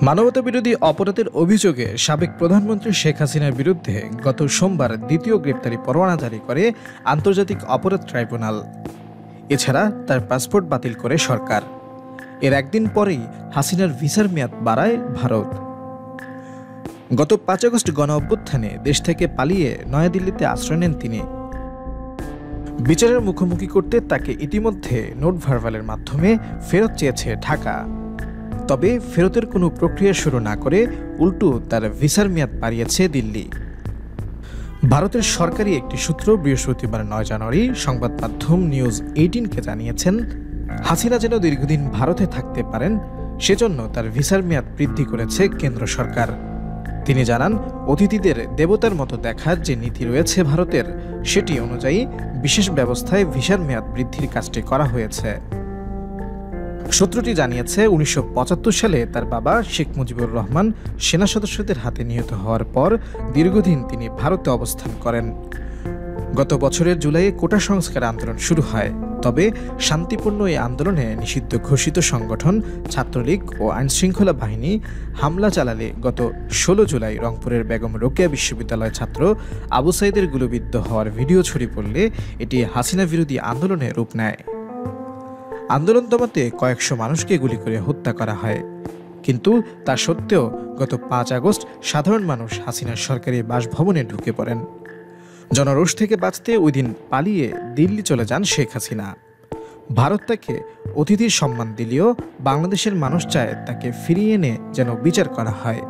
মানবতাবিরোধী অপরাধের অভিযোগে সাবেক প্রধানমন্ত্রী শেখ হাসিনার বিরুদ্ধে গত সোমবার দ্বিতীয় গ্রেপ্তারি পরোয়ানা জারি করে আন্তর্জাতিক অপরাধ ট্রাইব্যুনাল। এছাড়া তার পাসপোর্ট বাতিল করে সরকার। এর একদিন পরেই হাসিনার ভিসার মেয়াদ বাড়ায় ভারত। গত ৫ আগস্ট গণ অভ্যুত্থানে দেশ থেকে পালিয়ে নয়াদিল্লিতে আশ্রয় নেন তিনি। বিচারের মুখোমুখি করতে তাকে ইতিমধ্যে নোট ভার্বালের মাধ্যমে ফেরত চেয়েছে ঢাকা। তবে ফেরতের কোনো প্রক্রিয়া শুরু না করে উল্টো তার ভিসার মেয়াদ বাড়িয়েছে দিল্লি। ভারতের সরকারি একটি সূত্র বৃহস্পতিবার ৯ জানুয়ারি সংবাদ মাধ্যম নিউজ 18কে জানিয়েছেন, হাসিনা যেন দীর্ঘদিন ভারতে থাকতে পারেন সেজন্য তার ভিসার মেয়াদ বৃদ্ধি করেছে কেন্দ্র সরকার। তিনি জানান, অতিথিদের দেবতার মতো দেখার যে নীতি রয়েছে ভারতের, সেটি অনুযায়ী বিশেষ ব্যবস্থায় ভিসার মেয়াদ বৃদ্ধির কাজটি করা হয়েছে। সূত্রটি জানিয়েছে, ১৯৭৫ সালে তার বাবা শেখ মুজিবুর রহমান সেনা সদস্যদের হাতে নিহত হওয়ার পর দীর্ঘদিন তিনি ভারতে অবস্থান করেন। গত বছরের জুলাইয়ে কোটা সংস্কার আন্দোলন শুরু হয়। তবে শান্তিপূর্ণ এই আন্দোলনে নিষিদ্ধ ঘোষিত সংগঠন ছাত্রলীগ ও আইনশৃঙ্খলা বাহিনী হামলা চালালে গত ১৬ জুলাই রংপুরের বেগম রোকেয়া বিশ্ববিদ্যালয় ছাত্র আবু সাইদের গুলিবিদ্ধ হওয়ার ভিডিও ছড়িয়ে পড়লে এটি হাসিনা বিরোধী আন্দোলনে রূপ নেয়। আন্দোলন দমাতে কয়েকশো মানুষকে গুলি করে হত্যা করা হয়। কিন্তু তা সত্ত্বেও গত ৫ আগস্ট সাধারণ মানুষ হাসিনার সরকারি বাসভবনে ঢুকে পড়েন। জনরোষ থেকে বাঁচতে ওই দিন পালিয়ে দিল্লি চলে যান শেখ হাসিনা। ভারত তাকে অতিথির সম্মান দিলেও বাংলাদেশের মানুষ চায় তাকে ফিরিয়ে এনে যেন বিচার করা হয়।